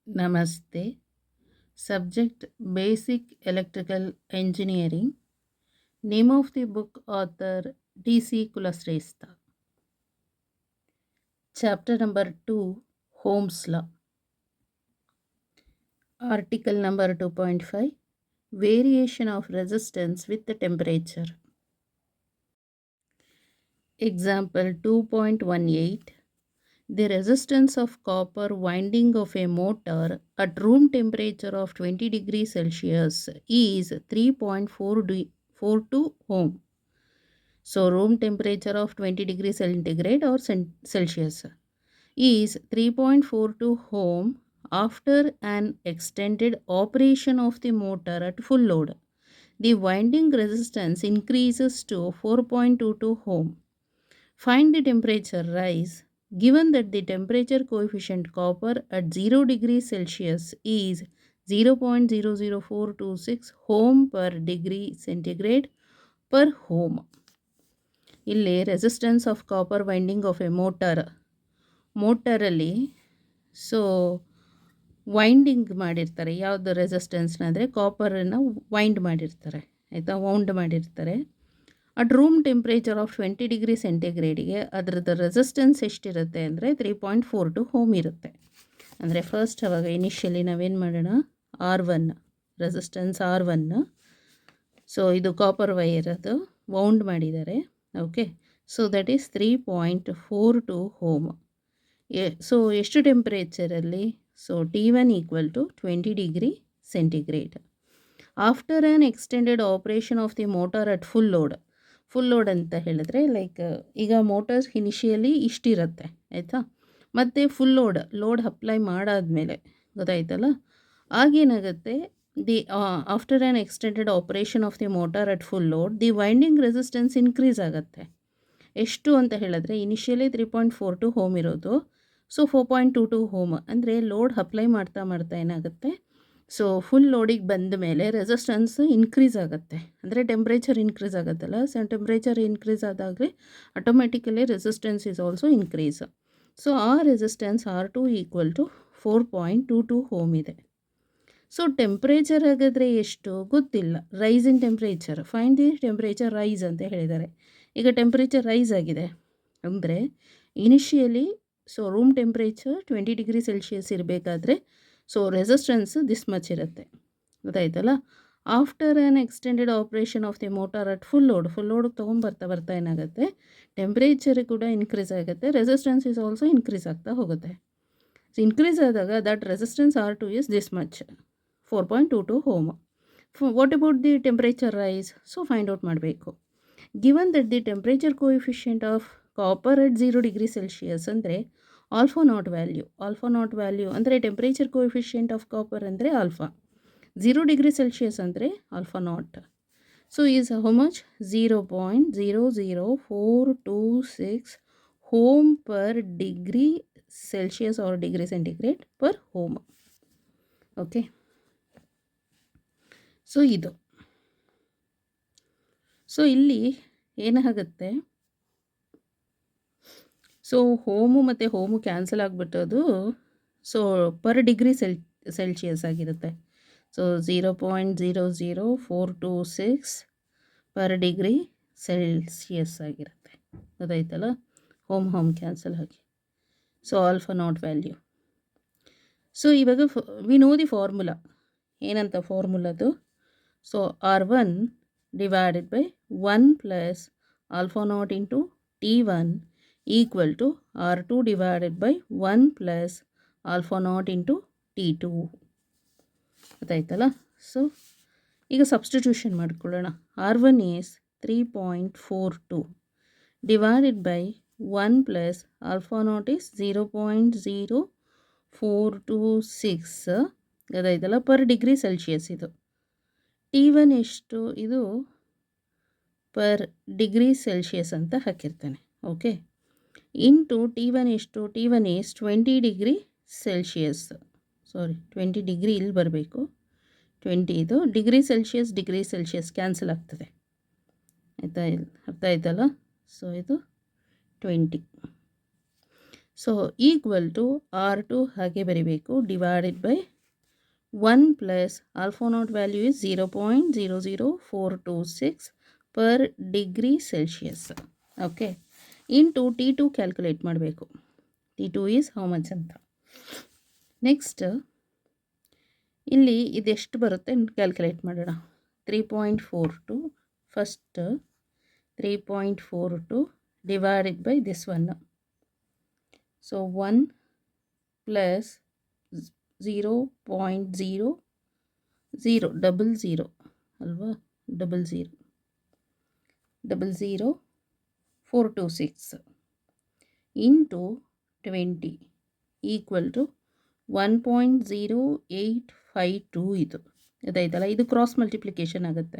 Namaste. Subject Basic Electrical Engineering. Name of the book author D.C. Kulasrestha. Chapter number 2 Ohm's Law. Article number 2.5 Variation of resistance with the temperature. Example 2.18 The resistance of copper winding of a motor at room temperature of 20 degrees Celsius is 3.42 ohm. So room temperature of 20 degrees centigrade or Celsius is 3.42 ohm after an extended operation of the motor at full load. The winding resistance increases to 4.22 ohm. Find the temperature rise given that the temperature coefficient copper at 0 degrees Celsius is 0.00426 ohm per degree centigrade per ohm. ಇಲ್ಲಿ resistance of copper winding of a ಮೋಟರಲ್ಲಿ so winding ಮಾಡಿರ್ತಾರೆ. ಯಾವುದು ರೆಸಿಸ್ಟೆನ್ಸ್ನ ಅಂದರೆ ಕಾಪರನ್ನು wind ಮಾಡಿರ್ತಾರೆ, ಆಯಿತಾ, wound ಮಾಡಿರ್ತಾರೆ. At room temperature of 20 degree ಸೆಂಟಿಗ್ರೇಡಿಗೆ ಅದರದ್ದು ರೆಸಿಸ್ಟೆನ್ಸ್ ಎಷ್ಟಿರುತ್ತೆ ಅಂದರೆ 3.42 ಓಮ್ ಇರುತ್ತೆ. ಅಂದರೆ ಫಸ್ಟ್ ಅವಾಗ ಇನಿಷಿಯಲಿ ನಾವೇನು ಮಾಡೋಣ, R1 ರೆಸಿಸ್ಟೆನ್ಸ್ R1. ಸೊ ಇದು ಕಾಪರ್ ವೈರ್ ಅದು ವೌಂಡ್ ಮಾಡಿದ್ದಾರೆ. Okay, so that is 3.42 ohm. So ಎಷ್ಟು ಟೆಂಪ್ರೇಚರಲ್ಲಿ? So T1 equal to 20 degree centigrade. After an extended operation of the motor at full load ಅಂತ ಹೇಳಿದ್ರೆ ಲೈಕ್ ಈಗ ಮೋಟರ್ಸ್ ಇನಿಷಿಯಲಿ ಇಷ್ಟಿರುತ್ತೆ, ಆಯಿತಾ, ಮತ್ತು ಫುಲ್ ಲೋಡ್ ಅಪ್ಲೈ ಮಾಡಾದಮೇಲೆ ಗೊತ್ತಾಯ್ತಲ್ಲ, ಆಗೇನಾಗುತ್ತೆ, the after an extended operation of the motor at full load the winding resistance increase ಆಗುತ್ತೆ. ಎಷ್ಟು ಅಂತ ಹೇಳಿದ್ರೆ ಇನಿಷಿಯಲಿ 3.42 ಓಮ್ ಇರೋದು, ಸೊ 4.22 ಓಮ್. ಅಂದರೆ ಲೋಡ್ ಅಪ್ಲೈ ಮಾಡ್ತಾ ಏನಾಗುತ್ತೆ, ಸೊ ಫುಲ್ ಲೋಡಿಗೆ ಬಂದ ಮೇಲೆ ರೆಸಿಸ್ಟೆನ್ಸ್ ಇನ್ಕ್ರೀಸ್ ಆಗುತ್ತೆ. ಅಂದರೆ ಟೆಂಪ್ರೇಚರ್ ಇನ್ಕ್ರೀಸ್ ಆಗುತ್ತಲ್ಲ, ಸೊ ಟೆಂಪ್ರೇಚರ್ ಇನ್ಕ್ರೀಸ್ ಆದಾಗಲೇ automatically resistance is also increase. So ಆ resistance R2 equal to 4.22 ohm ಇದೆ. ಸೊ ಟೆಂಪ್ರೇಚರ್ ಹಾಗಾದರೆ ಎಷ್ಟು ಗೊತ್ತಿಲ್ಲ, rise in temperature, find the temperature rise ಅಂತ ಹೇಳಿದ್ದಾರೆ. ಈಗ ಟೆಂಪ್ರೇಚರ್ ರೈಸ್ ಆಗಿದೆ ಅಂದರೆ initially so room temperature 20 degree Celsius ಇರಬೇಕಾದ್ರೆ ಸೊ ರೆಸಿಸ್ಟೆನ್ಸ್ ದಿಸ್ ಮಚ್ ಇರುತ್ತೆ, ಗೊತ್ತಾಯ್ತಲ್ಲ. After an extended operation of the motor at full load ತೊಗೊಂಬರ್ತಾ ಏನಾಗುತ್ತೆ, ಟೆಂಪ್ರೇಚರ್ ಕೂಡ ಇನ್ಕ್ರೀಸ್ ಆಗುತ್ತೆ, ರೆಸಿಸ್ಟೆನ್ಸ್ ಈಸ್ ಆಲ್ಸೋ ಇನ್ಕ್ರೀಸ್ ಆಗ್ತಾ ಹೋಗುತ್ತೆ. ಸೊ ಇನ್ಕ್ರೀಸ್ ಆದಾಗ that resistance R2 is this much 4.22 ohm. What about the temperature rise? So find out ಮಾಡಬೇಕು. Given that the temperature coefficient of copper at 0 degree Celsius ಅಂದರೆ alpha naught value ಅಂದರೆ temperature coefficient of copper ಅಂದರೆ alpha, 0 degree Celsius ಅಂದರೆ alpha naught. So is how much? 0.00426 ohm per degree Celsius or degree centigrade per ohm. Okay, so ಇದು. So ಇಲ್ಲಿ ಏನಾಗುತ್ತೆ, so ohm ಮತ್ತು ohm cancel ಆಗಿಬಿಟ್ಟೋದು, so per degree Celsius ಆಗಿರುತ್ತೆ. So 0.00426 per degree Celsius ಆಗಿರುತ್ತೆ, ಗೊತ್ತಾಯ್ತಲ್ಲ, ohm cancel ಆಗಿ. So alpha naught value. So ಇವಾಗ ವಿ ನೋ ದಿ ಫಾರ್ಮುಲಾ. ಏನಂತ ಫಾರ್ಮುಲಾದು? So R1 divided by 1 plus alpha naught into T1 equal to R2 divided by 1 plus alpha naught into T2. ಗೊತ್ತಾಯ್ತಲ್ಲ. So ಈಗ substitution ಮಾಡ್ಕೊಳ್ಳೋಣ. R1 is 3.42 divided by 1 plus alpha naught is 0.0426 ಗೊತ್ತಾಯ್ತಲ್ಲ, per degree Celsius. ಇದು T1 ಎಷ್ಟು? ಇದು per degree Celsius ಅಂತ ಹಾಕಿರ್ತಾನೆ. Okay, into T1 ಎಷ್ಟು? T1 is 20 degree Celsius. 20 degree ಇಲ್ಲಿ ಬರಬೇಕು, 20 ಇದು ಡಿಗ್ರಿ ಸೆಲ್ಸಿಯಸ್ ಕ್ಯಾನ್ಸಲ್ ಆಗ್ತದೆ, ಆಯಿತಾ, ಅರ್ಥ ಆಯ್ತಲ್ಲ. ಸೊ ಇದು 20. ಸೊ ಈಕ್ವಲ್ ಟು R2 ಹಾಗೆ ಬರಿಬೇಕು, divided by 1 plus alpha naught value is 0.00426 per degree Celsius. Okay, into T2 calculate ಮಾಡಬೇಕು. T2 ಈಸ್ ಹೌ ಮಚ್ ಅಂತ. ನೆಕ್ಸ್ಟ್ ಇಲ್ಲಿ ಇದೆಷ್ಟು ಬರುತ್ತೆ ಕ್ಯಾಲ್ಕುಲೇಟ್ ಮಾಡೋಣ. 3.42 first 3.42 divided by this one. So 1 plus 0.00 double 0 alva double 0.00426 into 20 equal to 1.0852. ಇದು ಅದಾಯ್ತಲ್ಲ, ಇದು cross multiplication ಆಗುತ್ತೆ.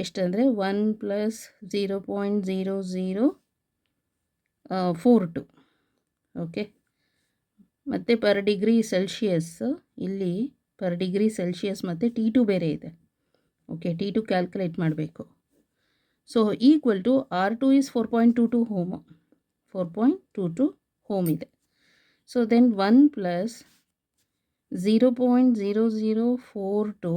ಎಷ್ಟಂದರೆ 1 ಪ್ಲಸ್ 0.0042. ಓಕೆ, ಮತ್ತು ಪರ್ ಡಿಗ್ರಿ ಸೆಲ್ಸಿಯಸ್, ಇಲ್ಲಿ ಪರ್ ಡಿಗ್ರಿ ಸೆಲ್ಸಿಯಸ್ ಮತ್ತು T2 ಬೇರೆ ಇದೆ. ಓಕೆ, T2 ಕ್ಯಾಲ್ಕುಲೇಟ್ ಮಾಡಬೇಕು. So equal to R2 is 4.22 ohm, 4.22 ohm ಇದೆ. So then 1 plus 0.0042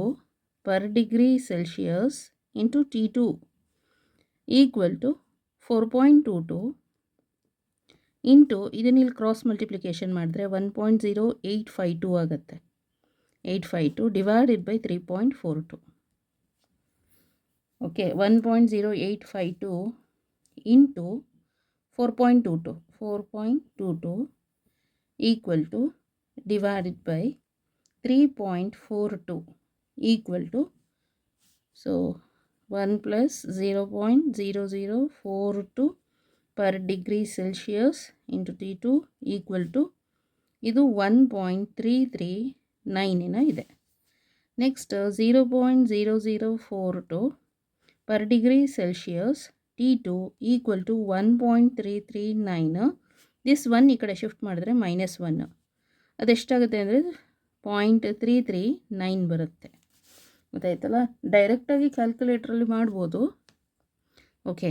per degree Celsius into T2 equal to 4.22 into ಇದನ್ನ ಇಲ್ಲಿ ಕ್ರಾಸ್ ಮಲ್ಟಿಪ್ಲಿಕೇಶನ್ ಮಾಡಿದ್ರೆ 1.0852 ಆಗುತ್ತೆ. 852 divided by 3.42. Okay, 1.0852 into 4.22 equal to divided by 3.42 equal to, so 1 plus 0.0042 per degree Celsius into T2 equal to ಇದು 1.339 ಇದೆ. Next 0.0042 per degree Celsius T2 equal to 1.339. This 1 ಈ ಕಡೆ shift ಮಾಡಿದ್ರೆ -1, ಅದೆಷ್ಟಾಗುತ್ತೆ ಅಂದರೆ 0.339 ಬರುತ್ತೆ. ಗೊತ್ತಾಯ್ತಲ್ಲ, ಡೈರೆಕ್ಟಾಗಿ ಕ್ಯಾಲ್ಕುಲೇಟ್ರಲ್ಲಿ ಮಾಡ್ಬೋದು. Okay,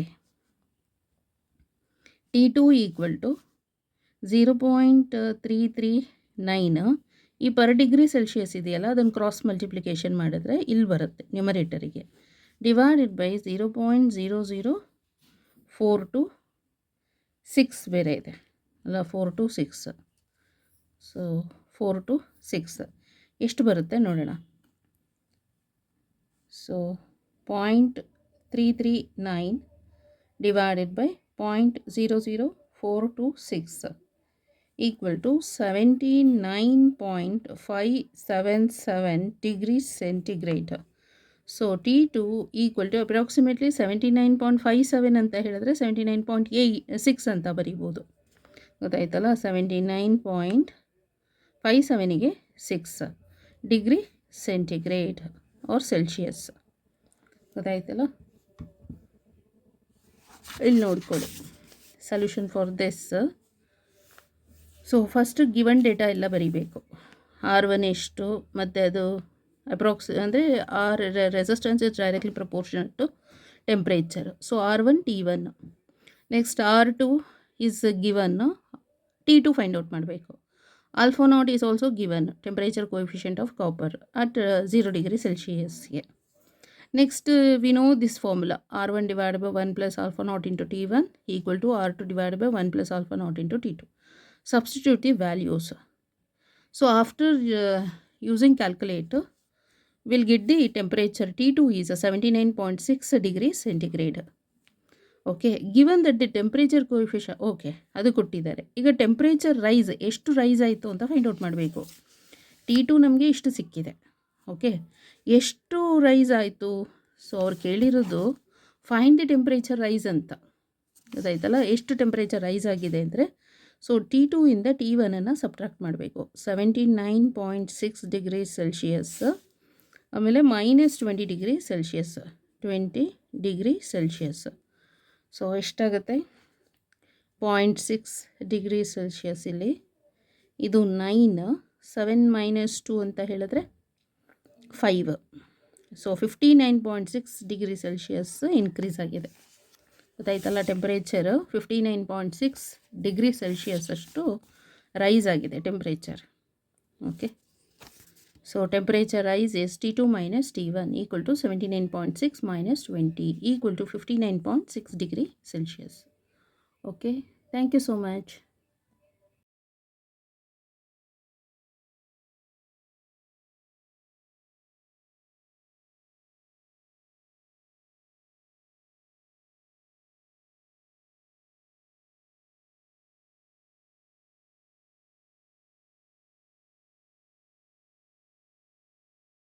T2 equal to 0.339. ಈ ಪರ್ ಡಿಗ್ರಿ ಸೆಲ್ಸಿಯಸ್ ಇದೆಯಲ್ಲ, ಅದನ್ನು ಕ್ರಾಸ್ ಮಲ್ಟಿಪ್ಲಿಕೇಶನ್ ಮಾಡಿದ್ರೆ ಇಲ್ಲಿ ಬರುತ್ತೆ ನ್ಯೂಮರೇಟರಿಗೆ. ಡಿವೈಡೆಡ್ ಬೈ 0.00426 ಬೇರೆ ಇದೆ ಅಲ್ಲ, 426. ಸೊ 4 to 6 ಎಷ್ಟು ಬರುತ್ತೆ ನೋಡೋಣ. So 0.339 divided by 0.00426 equal to 79.577 degrees centigrade. So T2 equal to approximately 79.57 ಅಂತ ಹೇಳಿದ್ರೆ 79.6 ಅಂತ ಬರೀಬೋದು. ಗೊತ್ತಾಯ್ತಲ್ಲ, 79.57ಗೆ 6 ಡಿಗ್ರಿ ಸೆಂಟಿಗ್ರೇಡ್ ಆರ್ ಸೆಲ್ಸಿಯಸ್. ಗೊತ್ತಾಯ್ತಲ್ಲ, ಇಲ್ಲಿ ನೋಡ್ಕೊಳ್ಳಿ solution for this. So first given data ಎಲ್ಲ ಬರೀಬೇಕು. R1 ಎಷ್ಟು, ಮತ್ತು ಅದು ಅಂದರೆ resistance is directly proportional to temperature. So R1 T1. Next R2 is given, T2 find out ಮಾಡಬೇಕು. Alpha naught is also given, temperature coefficient of copper at 0 degree ಸೆಲ್ಸಿಯಸ್ಗೆ. Next we know this formula, R1 divided by 1 plus alpha naught into T1 equal to R2 divided by 1 plus alpha naught into T2. Substitute the values. So after using calculator, we'll get the temperature. T2 is 79.6 degrees centigrade. Okay, given that the temperature coefficient, okay ಅದು ಕೊಟ್ಟಿದ್ದಾರೆ. ಈಗ temperature rice ಎಷ್ಟು rice ಆಯಿತು ಅಂತ find out ಮಾಡಬೇಕು. T2 ನಮಗೆ ಇಷ್ಟು ಸಿಕ್ಕಿದೆ. ಓಕೆ, ಎಷ್ಟು ರೈಸ್ ಆಯಿತು? ಸೊ ಅವ್ರು ಕೇಳಿರೋದು ಫೈಂಡ್ ದಿ ಟೆಂಪ್ರೇಚರ್ ರೈಸ್ ಅಂತ. ಗೊತ್ತಾಯ್ತಲ್ಲ, ಎಷ್ಟು ಟೆಂಪ್ರೇಚರ್ ರೈಸ್ ಆಗಿದೆ ಅಂದರೆ, ಸೊ T2 ಇಂದ T1 ಸಬ್ಟ್ರಾಕ್ಟ್ ಮಾಡಬೇಕು. 79.6 ಡಿಗ್ರಿ ಸೆಲ್ಸಿಯಸ್, ಆಮೇಲೆ -20 degree Celsius, 20 degree Celsius. So ಎಷ್ಟಾಗುತ್ತೆ? 0.6 ಡಿಗ್ರಿ ಸೆಲ್ಸಿಯಸ್ ಇಲ್ಲಿ, ಇದು 9, 7 - 2 ಅಂತ ಹೇಳಿದ್ರೆ 5. ಸೊ 59.6 ಡಿಗ್ರಿ ಸೆಲ್ಸಿಯಸ್ ಇನ್ಕ್ರೀಸ್ ಆಗಿದೆ. ಗೊತ್ತಾಯ್ತಲ್ಲ, ಟೆಂಪ್ರೇಚರು 59.6 ಡಿಗ್ರಿ ಸೆಲ್ಸಿಯಸ್ ಅಷ್ಟು ರೈಸ್ ಆಗಿದೆ temperature. Okay, so temperature rise is T2 minus T1 equal to 79.6 minus 20 equal to 59.6 degree Celsius. Okay, thank you so much.